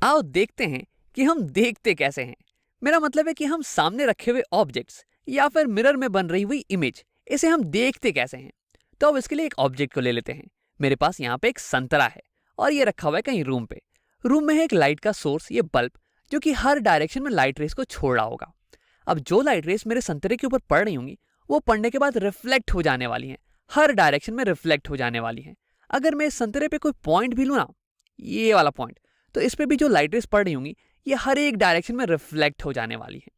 आओ देखते हैं कि हम देखते कैसे हैं। मेरा मतलब है कि हम सामने रखे हुए ऑब्जेक्ट्स या फिर मिरर में बन रही हुई इमेज, इसे हम देखते कैसे हैं। तो अब इसके लिए एक ऑब्जेक्ट को ले लेते हैं। मेरे पास यहाँ पे एक संतरा है और ये रखा हुआ है कहीं रूम पे। रूम में है एक लाइट का सोर्स, ये बल्ब, जो कि हर डायरेक्शन में लाइट रेस को छोड़ रहा होगा। अब जो लाइट रेस मेरे संतरे के ऊपर पड़ रही होंगी, वो पड़ने के बाद रिफ्लेक्ट हो जाने वाली हैं, हर डायरेक्शन में रिफ्लेक्ट हो जाने वाली हैं। अगर मैं इस संतरे पे कोई पॉइंट भी लूँ ना, ये वाला पॉइंट, तो इस पे भी जो लाइट रेस पड़ रही होंगी, ये हर एक डायरेक्शन में रिफ्लेक्ट हो जाने वाली है।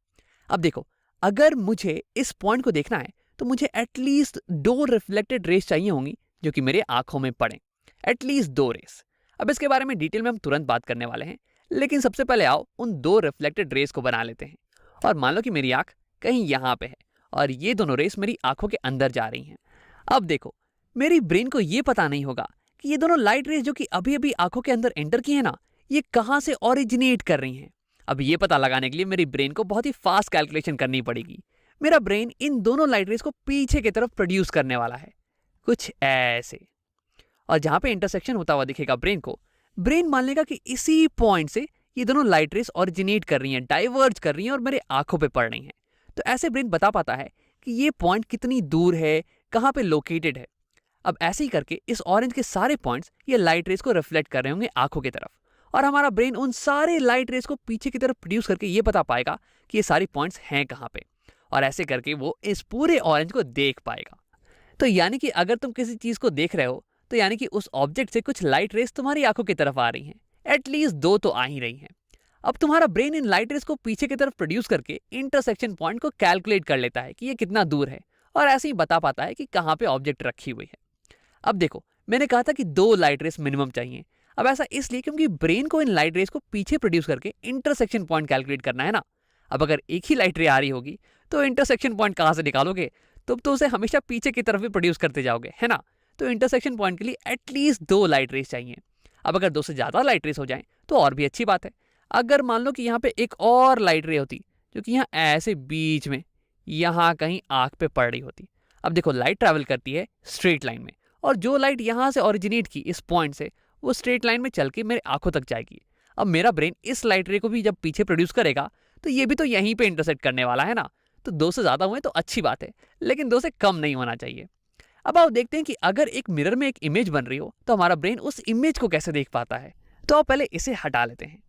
अब देखो, अगर मुझे इस पॉइंट को देखना है तो मुझे एटलीस्ट 2 रिफ्लेक्टेड रेस चाहिए होंगी जो कि मेरे आंखों में पड़े, एटलीस्ट 2 रेस। अब इसके बारे में डिटेल में हम तुरंत बात करने वाले हैं, लेकिन सबसे पहले आओ उन 2 रिफ्लेक्टेड रेस को बना लेते हैं। और मान लो कि मेरी आंख कहीं यहाँ पे है और ये दोनों रेस मेरी आंखों के अंदर जा रही हैं। अब देखो, मेरी ब्रेन को ये पता नहीं होगा कि ये दोनों लाइट रेस जो कि अभी अभी आंखों के अंदर एंटर की है ना, ये कहाँ से ओरिजिनेट कर रही हैं। अब ये पता लगाने के लिए मेरी ब्रेन को बहुत ही फास्ट कैलकुलेशन करनी पड़ेगी। मेरा ब्रेन इन दोनों लाइट रेस को पीछे की तरफ प्रोड्यूस करने वाला है, कुछ ऐसे। और जहां पे इंटरसेक्शन होता हुआ दिखेगा ब्रेन को, ब्रेन मान लेगा कि इसी पॉइंट से ये दोनों लाइट रेस ओरिजिनेट कर रही हैं, डाइवर्ज कर रही हैं और मेरे आंखों पे पड़ रही हैं। तो ऐसे ब्रेन बता पाता है कि ये पॉइंट कितनी दूर है, कहाँ पे लोकेटेड है। अब ऐसे ही करके इस ऑरेंज के सारे पॉइंट्स ये लाइट रेस को रिफ्लेक्ट कर रहे होंगे आंखों की तरफ, और हमारा ब्रेन उन सारे लाइट रेस को पीछे की तरफ प्रोड्यूस करके ये बता पाएगा कि ये सारी पॉइंट्स हैं कहाँ पे, और ऐसे करके वो इस पूरे ऑरेंज को देख पाएगा। तो यानी कि अगर तुम किसी चीज को देख रहे हो, तो यानी कि उस ऑब्जेक्ट से कुछ लाइट रेस तुम्हारी आंखों की तरफ आ रही हैं, एटलीस्ट 2 तो आ ही रही हैं। अब तुम्हारा ब्रेन इन लाइट रेस को पीछे की तरफ प्रोड्यूस करके इंटरसेक्शन पॉइंट को कैलकुलेट कर लेता है कि ये कितना दूर है, और ऐसे ही बता पाता है कि कहाँ पे ऑब्जेक्ट रखी हुई है। अब देखो, मैंने कहा था कि 2 लाइट रेस मिनिमम चाहिए। अब ऐसा इसलिए क्योंकि ब्रेन को इन लाइट रेस को पीछे प्रोड्यूस करके इंटरसेक्शन पॉइंट कैलकुलेट करना है ना। अब अगर एक ही लाइट रे आ रही होगी तो इंटरसेक्शन पॉइंट कहाँ से निकालोगे? तुम तो उसे हमेशा पीछे की तरफ भी प्रोड्यूस करते जाओगे, है ना। तो इंटरसेक्शन पॉइंट के लिए एटलीस्ट 2 लाइट रेस चाहिए। अब अगर 2 से ज़्यादा लाइट रेस हो जाएं तो और भी अच्छी बात है। अगर मान लो कि यहाँ पे एक और लाइट रे होती जो कि यहाँ ऐसे बीच में यहाँ कहीं आँख पे पड़ रही होती। अब देखो, लाइट ट्रैवल करती है स्ट्रेट लाइन में, और जो लाइट यहाँ से ओरिजिनेट की इस पॉइंट से, वो स्ट्रेट लाइन में चल के मेरे आंखों तक जाएगी। अब मेरा ब्रेन इस लाइट रे को भी जब पीछे प्रोड्यूस करेगा तो ये भी तो यहीं पे इंटरसेक्ट करने वाला है ना। तो 2 से ज़्यादा हुए तो अच्छी बात है, लेकिन 2 से कम नहीं होना चाहिए। अब आप देखते हैं कि अगर एक मिरर में एक इमेज बन रही हो तो हमारा ब्रेन उस इमेज को कैसे देख पाता है। तो आप पहले इसे हटा लेते हैं।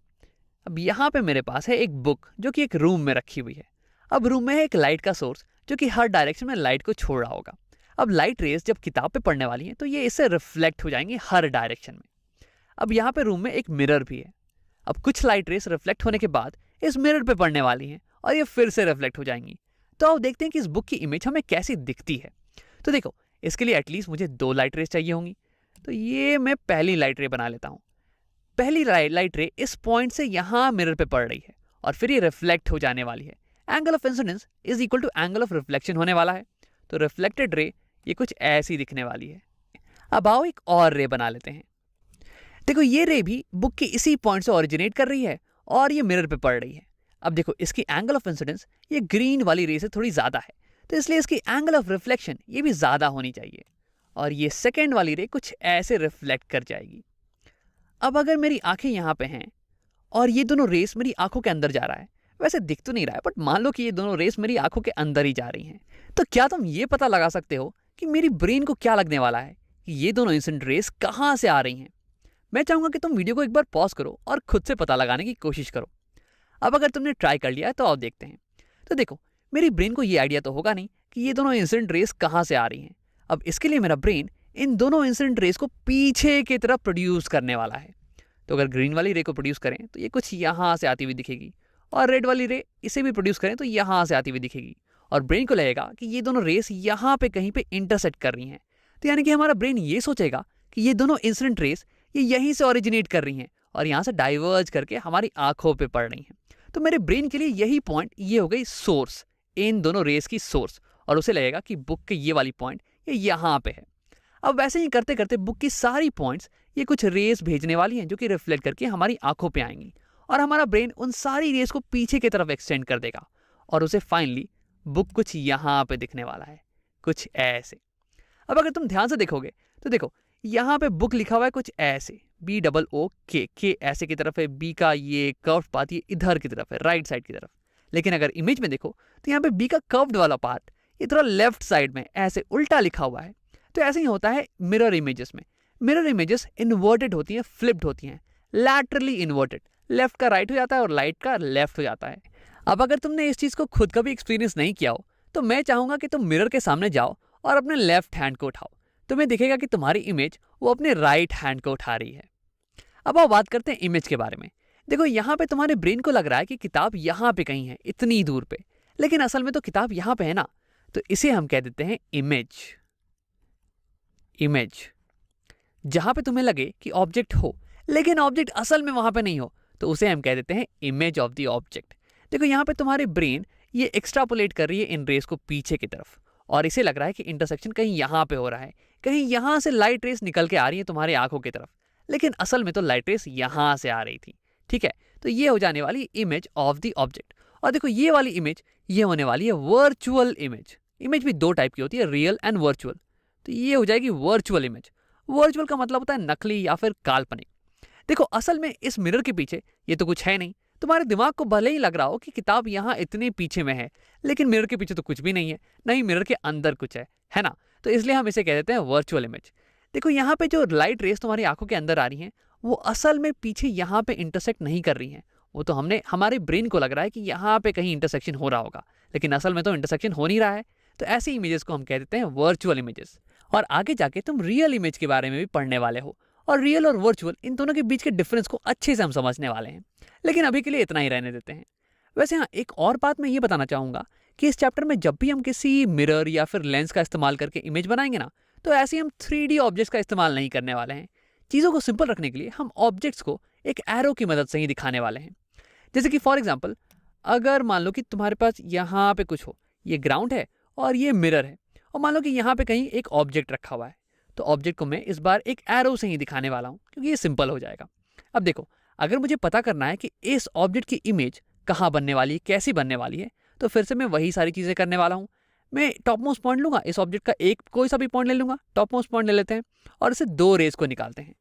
अब यहाँ पे मेरे पास है एक बुक जो कि एक रूम में रखी हुई है। अब रूम में है एक लाइट का सोर्स जो कि हर डायरेक्शन में लाइट को छोड़ रहा होगा। अब लाइट रेस जब किताब पे पड़ने वाली हैं तो ये इससे रिफ्लेक्ट हो जाएंगे हर डायरेक्शन में। अब यहाँ पे रूम में एक मिरर भी है। अब कुछ लाइट रेस रिफ्लेक्ट होने के बाद इस मिरर पे पड़ने वाली हैं और ये फिर से रिफ्लेक्ट हो जाएंगी। तो आप देखते हैं कि इस बुक की इमेज हमें कैसी दिखती है। तो देखो, इसके लिए एटलीस्ट मुझे 2 लाइट रेस चाहिए होंगी। तो ये मैं पहली लाइट रे बना लेता हूँ। पहली लाइट रे इस पॉइंट से यहाँ मिरर पे पड़ रही है और फिर ये रिफ्लेक्ट हो जाने वाली है। Angle of incidence is equal to angle of reflection होने वाला है। तो रिफ्लेक्टेड रे ये कुछ ऐसी दिखने वाली है। अब आओ एक और रे बना लेते हैं। देखो, ये रे भी बुक के इसी पॉइंट से ओरिजिनेट कर रही है और ये मिरर पे पड़ रही है। अब देखो, इसकी एंगल ऑफ इंसिडेंस ये ग्रीन वाली रे से थोड़ी ज़्यादा है, तो इसलिए इसकी एंगल ऑफ रिफ्लेक्शन ये भी ज़्यादा होनी चाहिए, और ये सेकेंड वाली रे कुछ ऐसे रिफ्लेक्ट कर जाएगी। अब अगर मेरी आंखें यहाँ पे हैं और ये दोनों रेस मेरी आंखों के अंदर जा रहा है, वैसे दिख तो नहीं रहा है, बट मान लो कि ये दोनों रेस मेरी आंखों के अंदर ही जा रही हैं, तो क्या तुम ये पता लगा सकते हो कि मेरी ब्रेन को क्या लगने वाला है कि ये दोनों इंसिडेंट रेस कहाँ से आ रही हैं? मैं चाहूँगा कि तुम वीडियो को एक बार पॉज करो और खुद से पता लगाने की कोशिश करो। अब अगर तुमने ट्राई कर लिया है तो आओ देखते हैं। तो देखो, मेरी ब्रेन को ये आइडिया तो होगा नहीं कि ये दोनों इंसिडेंट रेस कहाँ से आ रही हैं। अब इसके लिए मेरा ब्रेन इन दोनों इंसिडेंट रेस को पीछे की तरफ प्रोड्यूस करने वाला है। तो अगर ग्रीन वाली रे को प्रोड्यूस करें तो ये कुछ यहाँ से आती हुई दिखेगी, और रेड वाली रे इसे भी प्रोड्यूस करें तो यहाँ से आती हुई दिखेगी, और ब्रेन को लगेगा कि ये दोनों रेस यहाँ पे कहीं पे इंटरसेक्ट कर रही हैं। तो यानी कि हमारा ब्रेन ये सोचेगा कि ये दोनों इंसिडेंट रेस ये यहीं से ओरिजिनेट कर रही हैं और यहाँ से डाइवर्ज करके हमारी आंखों पे पड़ रही हैं। तो मेरे ब्रेन के लिए यही पॉइंट ये हो गई सोर्स, इन दोनों रेस की सोर्स, और उसे लगेगा कि बुक के ये वाली पॉइंट ये यहाँ पे है। अब वैसे ही करते करते बुक की सारी पॉइंट्स ये कुछ रेस भेजने वाली हैं जो कि रिफ्लेक्ट करके हमारी आंखों पे आएंगी, और हमारा ब्रेन उन सारी रेस को पीछे की तरफ एक्सटेंड कर देगा, और उसे फाइनली बुक कुछ यहाँ पे दिखने वाला है, कुछ ऐसे। अब अगर तुम ध्यान से देखोगे तो देखो, यहाँ पे बुक लिखा हुआ है कुछ ऐसे, BOOK, के ऐसे की तरफ है, बी का ये कर्व्ड पाथ ये इधर की तरफ है, राइट साइड की तरफ। लेकिन अगर इमेज में देखो तो यहाँ पे बी का कर्व्ड वाला पार्ट ये थोड़ा लेफ्ट साइड में ऐसे उल्टा लिखा हुआ है। तो ऐसे ही होता है मिरर इमेजेस में। मिरर इमेजेस इन्वर्टेड होती हैं, फ्लिप्ड होती हैं, लैटरली इन्वर्टेड, लेफ्ट का राइट हो जाता है और राइट का लेफ्ट हो जाता है। अब अगर तुमने इस चीज को खुद कभी एक्सपीरियंस नहीं किया हो तो मैं चाहूंगा कि तुम मिरर के सामने जाओ और अपने लेफ्ट हैंड को उठाओ। तुम्हें दिखेगा कि तुम्हारी इमेज वो अपने राइट हैंड को उठा रही है। अब आओ बात करते हैं इमेज के बारे में। देखो यहाँ पे तुम्हारे ब्रेन को लग रहा है कि किताब यहाँ पे कहीं है, इतनी दूर पे, लेकिन असल में तो किताब यहाँ पे है ना। तो इसे हम कह देते हैं इमेज। इमेज जहां पे तुम्हें लगे कि ऑब्जेक्ट हो लेकिन ऑब्जेक्ट असल में वहां पे नहीं हो तो उसे हम कह देते हैं इमेज ऑफ द ऑब्जेक्ट। देखो यहाँ पे तुम्हारी ब्रेन ये एक्स्ट्रापोलेट कर रही है इन रेस को पीछे की तरफ और इसे लग रहा है कि इंटरसेक्शन कहीं यहाँ पे हो रहा है, कहीं यहाँ से लाइट रेस निकल के आ रही है तुम्हारी आंखों की तरफ, लेकिन असल में तो लाइट रेस यहाँ से आ रही थी। ठीक है, तो ये हो जाने वाली इमेज ऑफ द ऑब्जेक्ट। और देखो ये वाली इमेज ये होने वाली है वर्चुअल इमेज। इमेज भी दो टाइप की होती है, रियल एंड वर्चुअल। तो ये हो जाएगी वर्चुअल इमेज। वर्चुअल का मतलब होता है नकली या फिर काल्पनिक। देखो असल में इस मिरर के पीछे ये तो कुछ है नहीं। तुम्हारे दिमाग को भले ही लग रहा हो कि किताब यहाँ इतने पीछे में है, लेकिन मिरर के पीछे तो कुछ भी नहीं है, नहीं मिरर के अंदर कुछ है ना। तो इसलिए हम इसे कह देते हैं वर्चुअल इमेज। देखो यहाँ पे जो लाइट रेस तुम्हारी आंखों के अंदर आ रही हैं वो असल में पीछे यहाँ पे इंटरसेक्ट नहीं कर रही हैं। वो तो हमारे ब्रेन को लग रहा है कि यहाँ पे कहीं इंटरसेक्शन हो रहा होगा, लेकिन असल में तो इंटरसेक्शन हो नहीं रहा है। तो ऐसी इमेजेस को हम कह देते हैं वर्चुअल इमेजेस। और आगे जाके तुम रियल इमेज के बारे में भी पढ़ने वाले हो और रियल और वर्चुअल इन दोनों के बीच के डिफरेंस को अच्छे से हम समझने वाले हैं, लेकिन अभी के लिए इतना ही रहने देते हैं। वैसे हाँ, एक और बात मैं ये बताना चाहूँगा कि इस चैप्टर में जब भी हम किसी मिरर या फिर लेंस का इस्तेमाल करके इमेज बनाएंगे ना, तो ऐसे हम 3D ऑब्जेक्ट्स का इस्तेमाल नहीं करने वाले हैं। चीज़ों को सिंपल रखने के लिए हम ऑब्जेक्ट्स को एक एरो की मदद से ही दिखाने वाले हैं। जैसे कि फॉर एग्जाम्पल अगर मान लो कि तुम्हारे पास यहाँ पे कुछ हो, ये ग्राउंड है और ये मिरर है, और मान लो कि यहाँ पे कहीं एक ऑब्जेक्ट रखा हुआ है, तो ऑब्जेक्ट को मैं इस बार एक एरो से ही दिखाने वाला हूँ क्योंकि ये सिंपल हो जाएगा। अब देखो अगर मुझे पता करना है कि इस ऑब्जेक्ट की इमेज कहाँ बनने वाली है, कैसी बनने वाली है, तो फिर से मैं वही सारी चीज़ें करने वाला हूँ। मैं टॉप मोस्ट पॉइंट लूंगा, इस ऑब्जेक्ट का एक कोई सा भी पॉइंट ले लूंगा, टॉप मोस्ट पॉइंट ले लेते हैं और इसे दो रेस को निकालते हैं।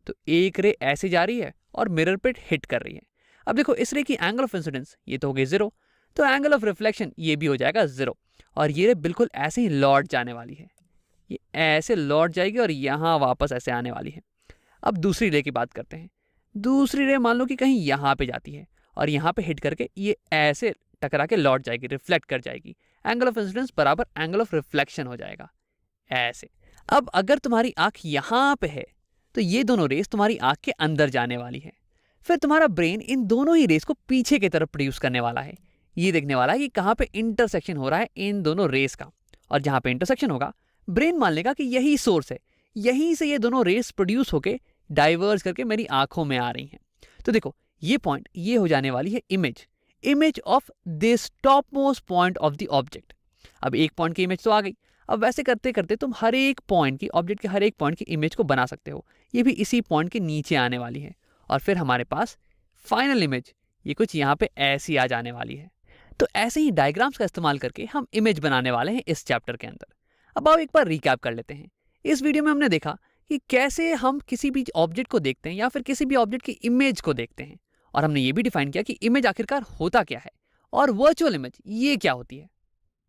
तो एक रे ऐसे जा रही है और मिरर पे हिट कर रही है। अब देखो इस रे की एंगल ऑफ इंसिडेंस ये तो हो गई 0, तो एंगल ऑफ रिफ्लेक्शन ये भी हो जाएगा 0, और ये रे बिल्कुल ऐसे ही लौट जाने वाली है। ये ऐसे लौट जाएगी और यहाँ वापस ऐसे आने वाली है। अब दूसरी रे की बात करते हैं। दूसरी रे मान लो कि कहीं यहाँ पे जाती है और यहाँ पे हिट करके ये ऐसे टकरा के लौट जाएगी, रिफ्लेक्ट कर जाएगी। एंगल ऑफ इंसिडेंस बराबर एंगल ऑफ रिफ्लेक्शन हो जाएगा ऐसे। अब अगर तुम्हारी आंख यहाँ पे है तो ये दोनों रेस तुम्हारी आंख के अंदर जाने वाली है। फिर तुम्हारा ब्रेन इन दोनों ही रेस को पीछे की तरफ प्रोड्यूस करने वाला है। ये देखने वाला है कि कहाँ पे इंटरसेक्शन हो रहा है इन दोनों रेस का, और जहाँ पे इंटरसेक्शन होगा ब्रेन मान लेगा कि यही सोर्स है, यहीं से ये दोनों रेस प्रोड्यूस होके डाइवर्ज करके मेरी आंखों में आ रही हैं। तो देखो ये पॉइंट ये हो जाने वाली है image of this top most point of the object. अब एक पॉइंट की इमेज तो आ गई। अब वैसे करते करते तुम हर एक पॉइंट की, ऑब्जेक्ट के हर एक पॉइंट की इमेज को बना सकते हो। ये भी इसी पॉइंट के नीचे आने वाली है और फिर हमारे पास फाइनल इमेज ये कुछ यहाँ पे ऐसी आ जाने वाली है। तो ऐसे ही डायग्राम्स का इस्तेमाल करके हम इमेज बनाने वाले हैं इस चैप्टर के अंदर। अब आओ एक बार रिकैप कर लेते हैं। इस वीडियो में हमने देखा कि कैसे हम किसी भी ऑब्जेक्ट को देखते हैं या फिर किसी भी ऑब्जेक्ट की इमेज को देखते हैं, और हमने ये भी डिफाइन किया कि इमेज आखिरकार होता क्या है और वर्चुअल इमेज ये क्या होती है।